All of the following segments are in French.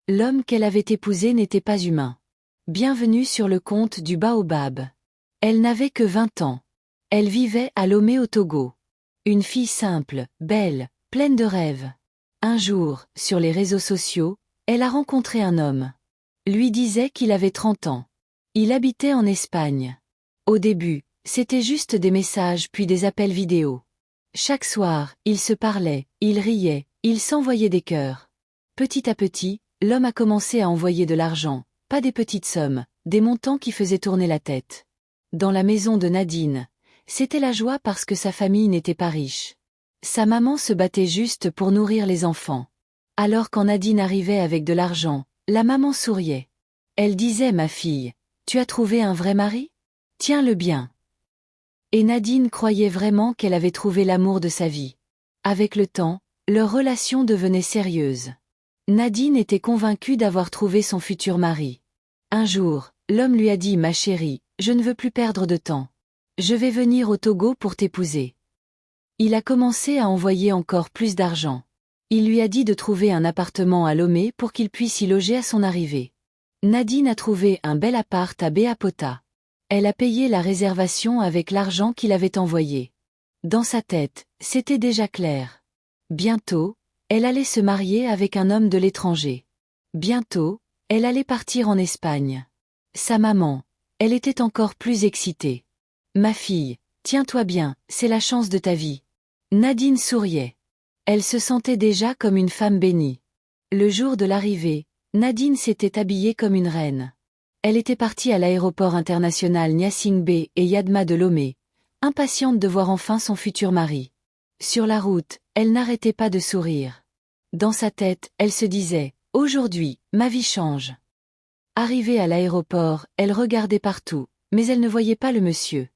L'homme qu'elle avait épousé n'était pas humain. Bienvenue sur le conte du baobab. Elle n'avait que 20 ans. Elle vivait à Lomé au Togo. Une fille simple, belle, pleine de rêves. Un jour, sur les réseaux sociaux, elle a rencontré un homme. Lui disait qu'il avait 30 ans. Il habitait en Espagne. Au début, c'était juste des messages puis des appels vidéo. Chaque soir, ils se parlaient, ils riaient, ils s'envoyaient des cœurs. Petit à petit, l'homme a commencé à envoyer de l'argent, pas des petites sommes, des montants qui faisaient tourner la tête. Dans la maison de Nadine, c'était la joie parce que sa famille n'était pas riche. Sa maman se battait juste pour nourrir les enfants. Alors quand Nadine arrivait avec de l'argent, la maman souriait. Elle disait: « Ma fille, tu as trouvé un vrai mari? Tiens-le bien. » Et Nadine croyait vraiment qu'elle avait trouvé l'amour de sa vie. Avec le temps, leur relation devenait sérieuse. Nadine était convaincue d'avoir trouvé son futur mari. Un jour, l'homme lui a dit: « Ma chérie, je ne veux plus perdre de temps. Je vais venir au Togo pour t'épouser. » Il a commencé à envoyer encore plus d'argent. Il lui a dit de trouver un appartement à Lomé pour qu'il puisse y loger à son arrivée. Nadine a trouvé un bel appart à Béapota. Elle a payé la réservation avec l'argent qu'il avait envoyé. Dans sa tête, c'était déjà clair. Bientôt, elle allait se marier avec un homme de l'étranger. Bientôt, elle allait partir en Espagne. Sa maman, elle était encore plus excitée. « Ma fille, tiens-toi bien, c'est la chance de ta vie. » Nadine souriait. Elle se sentait déjà comme une femme bénie. Le jour de l'arrivée, Nadine s'était habillée comme une reine. Elle était partie à l'aéroport international Gnassingbé et Yadma de Lomé, impatiente de voir enfin son futur mari. Sur la route, elle n'arrêtait pas de sourire. Dans sa tête, elle se disait: « Aujourd'hui, ma vie change. » Arrivée à l'aéroport, elle regardait partout, mais elle ne voyait pas le monsieur.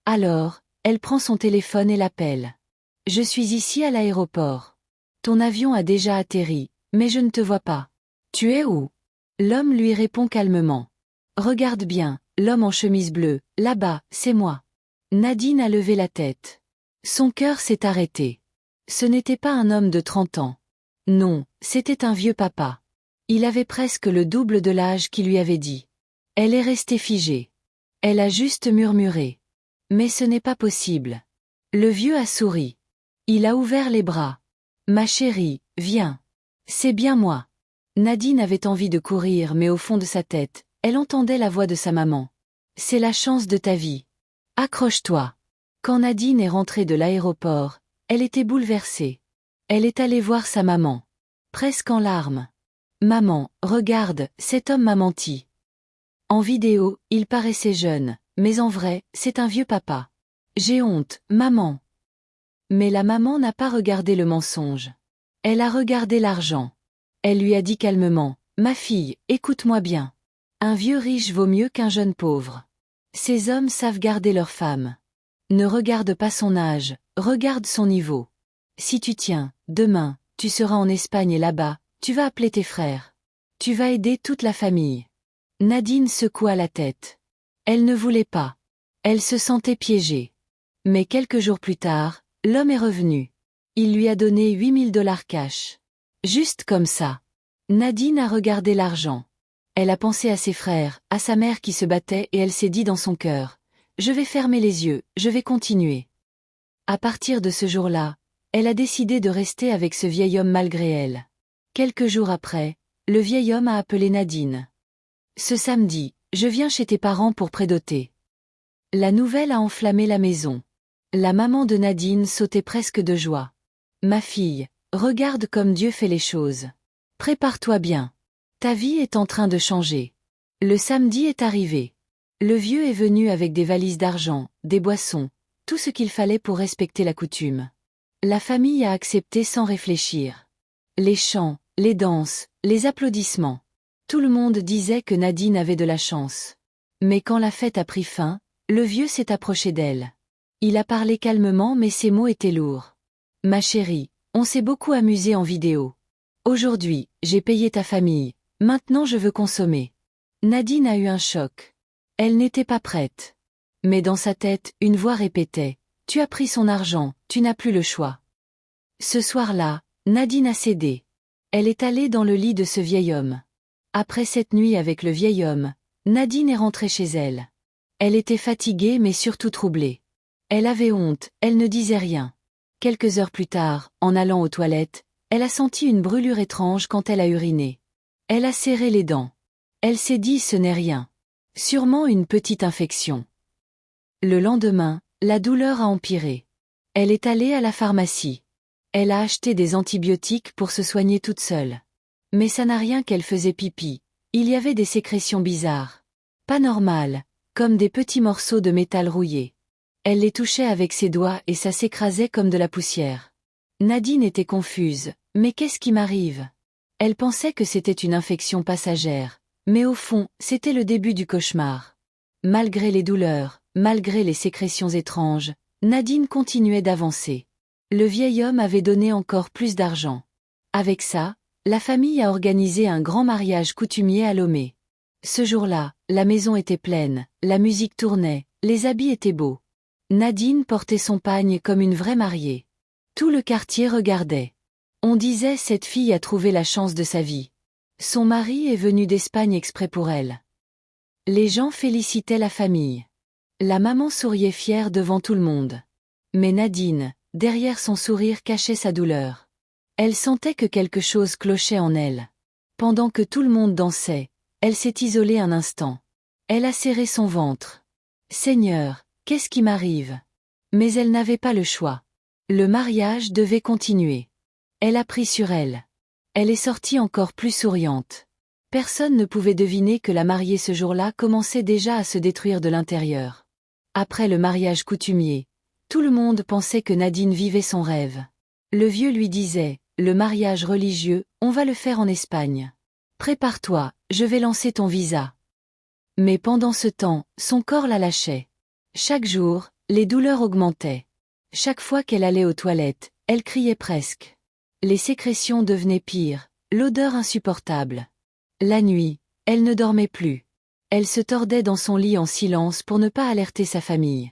Alors, elle prend son téléphone et l'appelle. « Je suis ici à l'aéroport. Ton avion a déjà atterri, mais je ne te vois pas. Tu es où? » L'homme lui répond calmement. « Regarde bien, l'homme en chemise bleue, là-bas, c'est moi. » Nadine a levé la tête. Son cœur s'est arrêté. Ce n'était pas un homme de 30 ans. Non, c'était un vieux papa. Il avait presque le double de l'âge qu'il lui avait dit. Elle est restée figée. Elle a juste murmuré: « Mais ce n'est pas possible. » Le vieux a souri. Il a ouvert les bras. « Ma chérie, viens. C'est bien moi. » Nadine avait envie de courir, mais au fond de sa tête, elle entendait la voix de sa maman. « C'est la chance de ta vie. Accroche-toi. » Quand Nadine est rentrée de l'aéroport, elle était bouleversée. Elle est allée voir sa maman. Presque en larmes. « Maman, regarde, cet homme m'a menti. En vidéo, il paraissait jeune, mais en vrai, c'est un vieux papa. J'ai honte, maman. » Mais la maman n'a pas regardé le mensonge. Elle a regardé l'argent. Elle lui a dit calmement: « Ma fille, écoute-moi bien. Un vieux riche vaut mieux qu'un jeune pauvre. Ces hommes savent garder leurs femmes. Ne regarde pas son âge, regarde son niveau. Si tu tiens, demain, tu seras en Espagne et là-bas, tu vas appeler tes frères. Tu vas aider toute la famille. » Nadine secoua la tête. Elle ne voulait pas. Elle se sentait piégée. Mais quelques jours plus tard, l'homme est revenu. Il lui a donné 8 000 $ cash. Juste comme ça. Nadine a regardé l'argent. Elle a pensé à ses frères, à sa mère qui se battait et elle s'est dit dans son cœur: « Je vais fermer les yeux, je vais continuer. » À partir de ce jour-là, elle a décidé de rester avec ce vieil homme malgré elle. Quelques jours après, le vieil homme a appelé Nadine. « Ce samedi, je viens chez tes parents pour prédoter. » La nouvelle a enflammé la maison. La maman de Nadine sautait presque de joie. « Ma fille, regarde comme Dieu fait les choses. Prépare-toi bien. Ta vie est en train de changer. » Le samedi est arrivé. Le vieux est venu avec des valises d'argent, des boissons, tout ce qu'il fallait pour respecter la coutume. La famille a accepté sans réfléchir. Les chants, les danses, les applaudissements. Tout le monde disait que Nadine avait de la chance. Mais quand la fête a pris fin, le vieux s'est approché d'elle. Il a parlé calmement mais ses mots étaient lourds. « Ma chérie, on s'est beaucoup amusé en vidéo. Aujourd'hui, j'ai payé ta famille, maintenant je veux consommer. » Nadine a eu un choc. Elle n'était pas prête. Mais dans sa tête, une voix répétait: « Tu as pris son argent, tu n'as plus le choix. » Ce soir-là, Nadine a cédé. Elle est allée dans le lit de ce vieil homme. Après cette nuit avec le vieil homme, Nadine est rentrée chez elle. Elle était fatiguée mais surtout troublée. Elle avait honte, elle ne disait rien. Quelques heures plus tard, en allant aux toilettes, elle a senti une brûlure étrange quand elle a uriné. Elle a serré les dents. Elle s'est dit ce n'est rien. Sûrement une petite infection. Le lendemain, la douleur a empiré. Elle est allée à la pharmacie. Elle a acheté des antibiotiques pour se soigner toute seule. Mais ça n'a rien qu'elle faisait pipi. Il y avait des sécrétions bizarres. Pas normales, comme des petits morceaux de métal rouillé. Elle les touchait avec ses doigts et ça s'écrasait comme de la poussière. Nadine était confuse. Mais qu'est-ce qui m'arrive? Elle pensait que c'était une infection passagère. Mais au fond, c'était le début du cauchemar. Malgré les douleurs, malgré les sécrétions étranges, Nadine continuait d'avancer. Le vieil homme avait donné encore plus d'argent. Avec ça, la famille a organisé un grand mariage coutumier à Lomé. Ce jour-là, la maison était pleine, la musique tournait, les habits étaient beaux. Nadine portait son pagne comme une vraie mariée. Tout le quartier regardait. On disait cette fille a trouvé la chance de sa vie. Son mari est venu d'Espagne exprès pour elle. Les gens félicitaient la famille. La maman souriait fière devant tout le monde. Mais Nadine, derrière son sourire cachait sa douleur. Elle sentait que quelque chose clochait en elle. Pendant que tout le monde dansait, elle s'est isolée un instant. Elle a serré son ventre. Seigneur, qu'est-ce qui m'arrive? Mais elle n'avait pas le choix. Le mariage devait continuer. Elle a pris sur elle. Elle est sortie encore plus souriante. Personne ne pouvait deviner que la mariée ce jour-là commençait déjà à se détruire de l'intérieur. Après le mariage coutumier, tout le monde pensait que Nadine vivait son rêve. Le vieux lui disait, le mariage religieux, on va le faire en Espagne. Prépare-toi, je vais lancer ton visa. Mais pendant ce temps, son corps la lâchait. Chaque jour, les douleurs augmentaient. Chaque fois qu'elle allait aux toilettes, elle criait presque. Les sécrétions devenaient pires, l'odeur insupportable. La nuit, elle ne dormait plus. Elle se tordait dans son lit en silence pour ne pas alerter sa famille.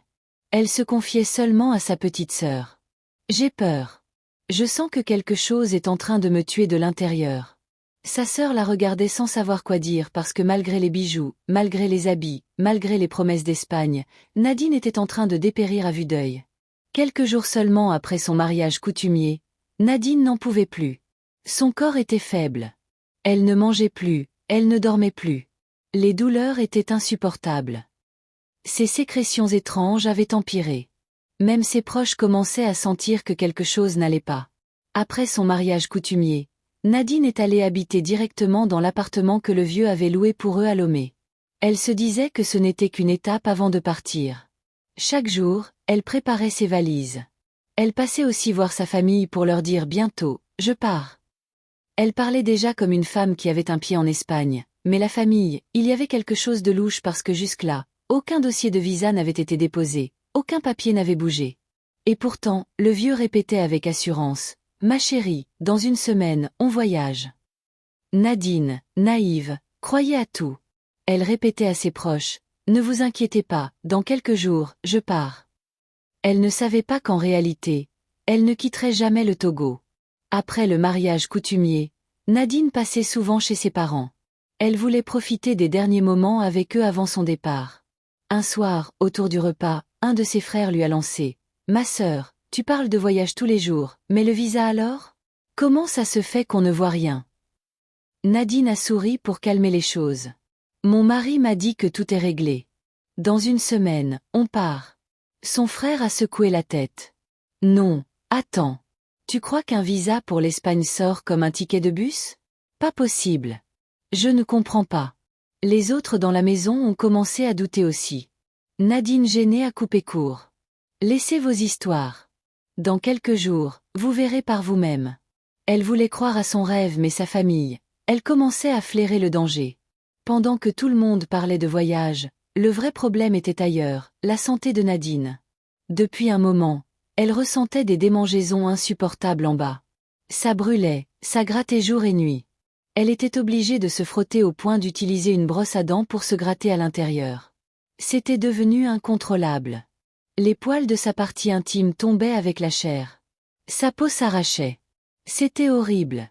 Elle se confiait seulement à sa petite sœur. J'ai peur. Je sens que quelque chose est en train de me tuer de l'intérieur. Sa sœur la regardait sans savoir quoi dire parce que malgré les bijoux, malgré les habits, malgré les promesses d'Espagne, Nadine était en train de dépérir à vue d'œil. Quelques jours seulement après son mariage coutumier, Nadine n'en pouvait plus. Son corps était faible. Elle ne mangeait plus, elle ne dormait plus. Les douleurs étaient insupportables. Ses sécrétions étranges avaient empiré. Même ses proches commençaient à sentir que quelque chose n'allait pas. Après son mariage coutumier, Nadine est allée habiter directement dans l'appartement que le vieux avait loué pour eux à Lomé. Elle se disait que ce n'était qu'une étape avant de partir. Chaque jour, elle préparait ses valises. Elle passait aussi voir sa famille pour leur dire bientôt, je pars. Elle parlait déjà comme une femme qui avait un pied en Espagne, mais la famille, il y avait quelque chose de louche parce que jusque-là, aucun dossier de visa n'avait été déposé, aucun papier n'avait bougé. Et pourtant, le vieux répétait avec assurance, ma chérie, dans une semaine, on voyage. Nadine, naïve, croyait à tout. Elle répétait à ses proches, ne vous inquiétez pas, dans quelques jours, je pars. Elle ne savait pas qu'en réalité, elle ne quitterait jamais le Togo. Après le mariage coutumier, Nadine passait souvent chez ses parents. Elle voulait profiter des derniers moments avec eux avant son départ. Un soir, autour du repas, un de ses frères lui a lancé « Ma sœur, tu parles de voyage tous les jours, mais le visa alors? Comment ça se fait qu'on ne voit rien ?» Nadine a souri pour calmer les choses. « Mon mari m'a dit que tout est réglé. Dans une semaine, on part. » Son frère a secoué la tête. « Non, attends. Tu crois qu'un visa pour l'Espagne sort comme un ticket de bus? Pas possible. Je ne comprends pas. » Les autres dans la maison ont commencé à douter aussi. Nadine gênée a coupé court. « Laissez vos histoires. Dans quelques jours, vous verrez par vous-même. » Elle voulait croire à son rêve mais sa famille, elle commençait à flairer le danger. Pendant que tout le monde parlait de voyage, le vrai problème était ailleurs, la santé de Nadine. Depuis un moment, elle ressentait des démangeaisons insupportables en bas. Ça brûlait, ça grattait jour et nuit. Elle était obligée de se frotter au point d'utiliser une brosse à dents pour se gratter à l'intérieur. C'était devenu incontrôlable. Les poils de sa partie intime tombaient avec la chair. Sa peau s'arrachait. C'était horrible.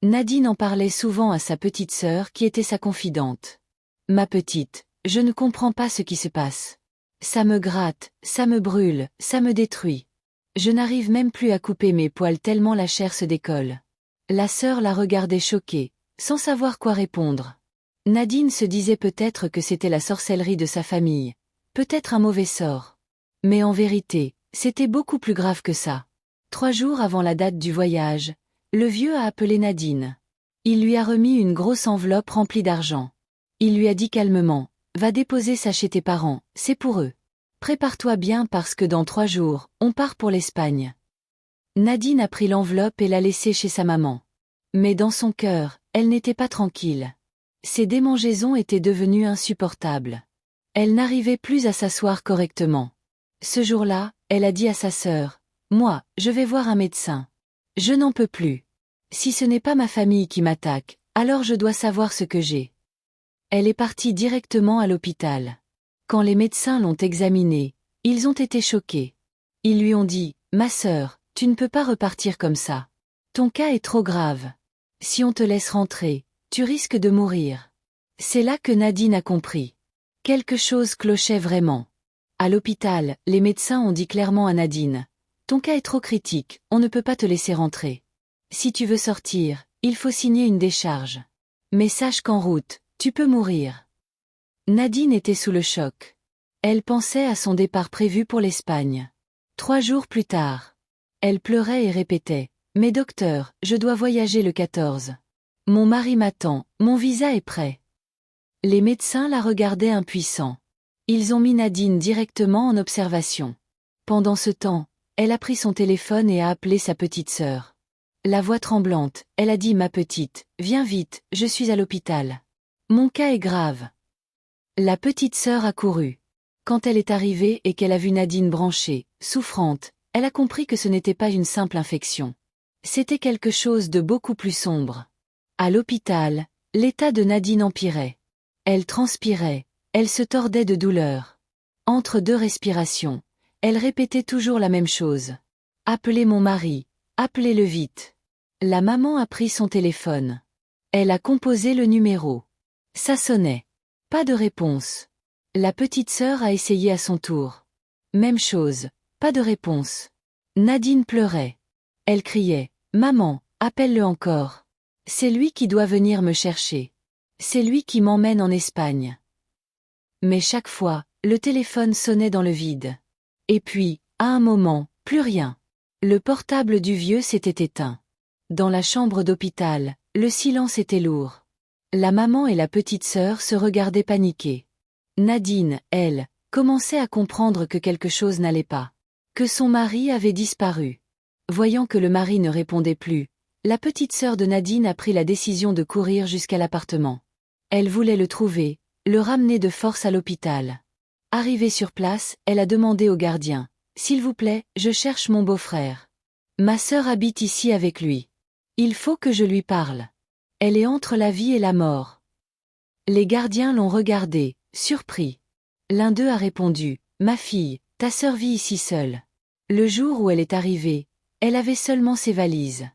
Nadine en parlait souvent à sa petite sœur qui était sa confidente. Ma petite, je ne comprends pas ce qui se passe. Ça me gratte, ça me brûle, ça me détruit. Je n'arrive même plus à couper mes poils tellement la chair se décolle. La sœur la regardait choquée, sans savoir quoi répondre. Nadine se disait peut-être que c'était la sorcellerie de sa famille, peut-être un mauvais sort. Mais en vérité, c'était beaucoup plus grave que ça. 3 jours avant la date du voyage, le vieux a appelé Nadine. Il lui a remis une grosse enveloppe remplie d'argent. Il lui a dit calmement, « Va déposer ça chez tes parents, c'est pour eux. Prépare-toi bien parce que dans 3 jours, on part pour l'Espagne. » Nadine a pris l'enveloppe et l'a laissée chez sa maman. Mais dans son cœur, elle n'était pas tranquille. Ses démangeaisons étaient devenues insupportables. Elle n'arrivait plus à s'asseoir correctement. Ce jour-là, elle a dit à sa sœur, « Moi, je vais voir un médecin. Je n'en peux plus. Si ce n'est pas ma famille qui m'attaque, alors je dois savoir ce que j'ai. » Elle est partie directement à l'hôpital. Quand les médecins l'ont examinée, ils ont été choqués. Ils lui ont dit, « Ma sœur, tu ne peux pas repartir comme ça. Ton cas est trop grave. Si on te laisse rentrer, tu risques de mourir. » C'est là que Nadine a compris. Quelque chose clochait vraiment. À l'hôpital, les médecins ont dit clairement à Nadine, « Ton cas est trop critique, on ne peut pas te laisser rentrer. Si tu veux sortir, il faut signer une décharge. Mais sache qu'en route, tu peux mourir. » Nadine était sous le choc. Elle pensait à son départ prévu pour l'Espagne. 3 jours plus tard. Elle pleurait et répétait, « Mais docteur, je dois voyager le 14. Mon mari m'attend, mon visa est prêt. » Les médecins la regardaient impuissants. Ils ont mis Nadine directement en observation. Pendant ce temps, elle a pris son téléphone et a appelé sa petite sœur. La voix tremblante, elle a dit « Ma petite, viens vite, je suis à l'hôpital. Mon cas est grave. » La petite sœur a couru. Quand elle est arrivée et qu'elle a vu Nadine branchée, souffrante, elle a compris que ce n'était pas une simple infection. C'était quelque chose de beaucoup plus sombre. À l'hôpital, l'état de Nadine empirait. Elle transpirait, elle se tordait de douleur. Entre 2 respirations, elle répétait toujours la même chose. « Appelez mon mari, appelez-le vite. » La maman a pris son téléphone. Elle a composé le numéro. Ça sonnait. Pas de réponse. La petite sœur a essayé à son tour. Même chose, pas de réponse. Nadine pleurait. Elle criait, « Maman, appelle-le encore. C'est lui qui doit venir me chercher. C'est lui qui m'emmène en Espagne. » Mais chaque fois, le téléphone sonnait dans le vide. Et puis, à un moment, plus rien. Le portable du vieux s'était éteint. Dans la chambre d'hôpital, le silence était lourd. La maman et la petite sœur se regardaient paniquées. Nadine, elle, commençait à comprendre que quelque chose n'allait pas. Que son mari avait disparu. Voyant que le mari ne répondait plus, la petite sœur de Nadine a pris la décision de courir jusqu'à l'appartement. Elle voulait le trouver, le ramener de force à l'hôpital. Arrivée sur place, elle a demandé au gardien, « S'il vous plaît, je cherche mon beau-frère. Ma sœur habite ici avec lui. Il faut que je lui parle. Elle est entre la vie et la mort. » Les gardiens l'ont regardée, surpris. L'un d'eux a répondu, « Ma fille, ta sœur vit ici seule. Le jour où elle est arrivée, elle avait seulement ses valises.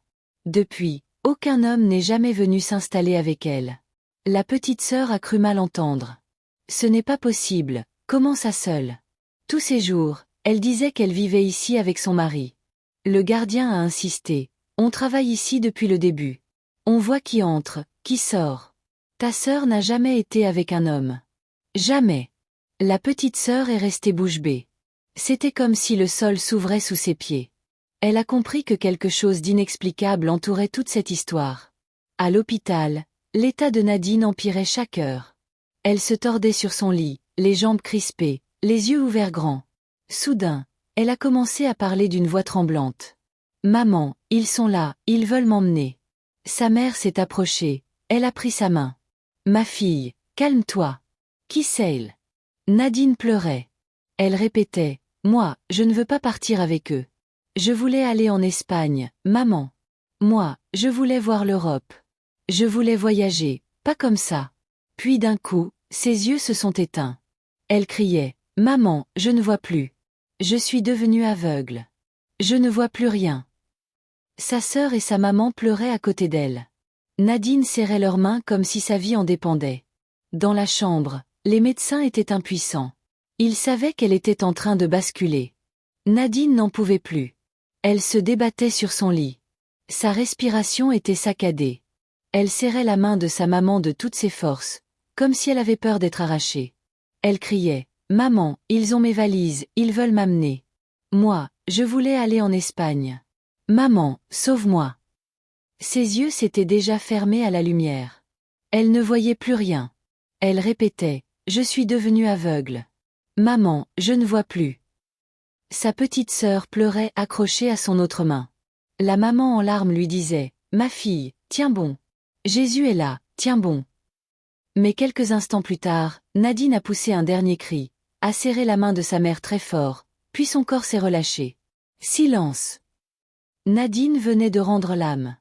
Depuis, aucun homme n'est jamais venu s'installer avec elle. » La petite sœur a cru mal entendre. « Ce n'est pas possible, comment ça seule? Tous ces jours, elle disait qu'elle vivait ici avec son mari. » Le gardien a insisté, « On travaille ici depuis le début. On voit qui entre, qui sort. Ta sœur n'a jamais été avec un homme. Jamais. » La petite sœur est restée bouche bée. C'était comme si le sol s'ouvrait sous ses pieds. Elle a compris que quelque chose d'inexplicable entourait toute cette histoire. À l'hôpital, l'état de Nadine empirait chaque heure. Elle se tordait sur son lit, les jambes crispées, les yeux ouverts grands. Soudain, elle a commencé à parler d'une voix tremblante. « Maman, ils sont là, ils veulent m'emmener. » Sa mère s'est approchée, elle a pris sa main. « Ma fille, calme-toi. Qui c'est ?» Nadine pleurait. Elle répétait, « Moi, je ne veux pas partir avec eux. Je voulais aller en Espagne, maman. Moi, je voulais voir l'Europe. Je voulais voyager, pas comme ça. » Puis d'un coup, ses yeux se sont éteints. Elle criait, « Maman, je ne vois plus. Je suis devenue aveugle. Je ne vois plus rien. » Sa sœur et sa maman pleuraient à côté d'elle. Nadine serrait leurs mains comme si sa vie en dépendait. Dans la chambre, les médecins étaient impuissants. Ils savaient qu'elle était en train de basculer. Nadine n'en pouvait plus. Elle se débattait sur son lit. Sa respiration était saccadée. Elle serrait la main de sa maman de toutes ses forces, comme si elle avait peur d'être arrachée. Elle criait « Maman, ils ont mes valises, ils veulent m'amener. Moi, je voulais aller en Espagne. Maman, sauve-moi !» Ses yeux s'étaient déjà fermés à la lumière. Elle ne voyait plus rien. Elle répétait « Je suis devenue aveugle. Maman, je ne vois plus. » Sa petite sœur pleurait accrochée à son autre main. La maman en larmes lui disait « Ma fille, tiens bon. Jésus est là, tiens bon. » Mais quelques instants plus tard, Nadine a poussé un dernier cri, a serré la main de sa mère très fort, puis son corps s'est relâché. Silence. Nadine venait de rendre l'âme.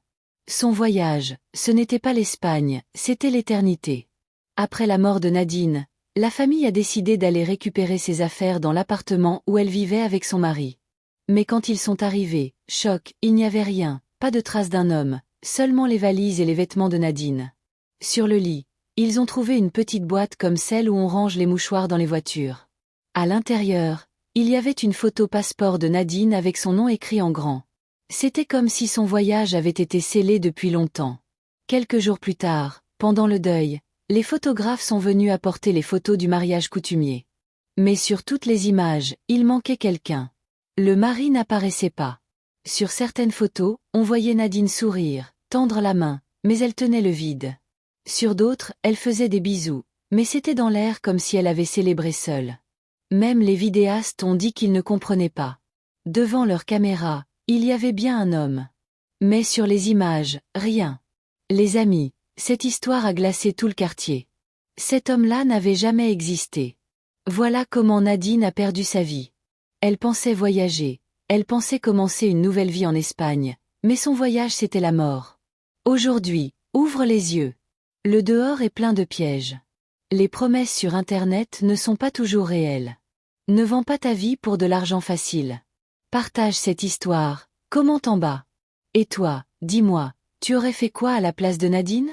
Son voyage, ce n'était pas l'Espagne, c'était l'éternité. Après la mort de Nadine, la famille a décidé d'aller récupérer ses affaires dans l'appartement où elle vivait avec son mari. Mais quand ils sont arrivés, choc, il n'y avait rien, pas de traces d'un homme, seulement les valises et les vêtements de Nadine. Sur le lit, ils ont trouvé une petite boîte comme celle où on range les mouchoirs dans les voitures. À l'intérieur, il y avait une photo passeport de Nadine avec son nom écrit en grand. C'était comme si son voyage avait été scellé depuis longtemps. Quelques jours plus tard, pendant le deuil, les photographes sont venus apporter les photos du mariage coutumier. Mais sur toutes les images, il manquait quelqu'un. Le mari n'apparaissait pas. Sur certaines photos, on voyait Nadine sourire, tendre la main, mais elle tenait le vide. Sur d'autres, elle faisait des bisous, mais c'était dans l'air comme si elle avait célébré seule. Même les vidéastes ont dit qu'ils ne comprenaient pas. Devant leur caméra, il y avait bien un homme. Mais sur les images, rien. Les amis, cette histoire a glacé tout le quartier. Cet homme-là n'avait jamais existé. Voilà comment Nadine a perdu sa vie. Elle pensait voyager, elle pensait commencer une nouvelle vie en Espagne, mais son voyage c'était la mort. Aujourd'hui, ouvre les yeux. Le dehors est plein de pièges. Les promesses sur Internet ne sont pas toujours réelles. Ne vends pas ta vie pour de l'argent facile. Partage cette histoire, commente en bas. Et toi, dis-moi, tu aurais fait quoi à la place de Nadine ?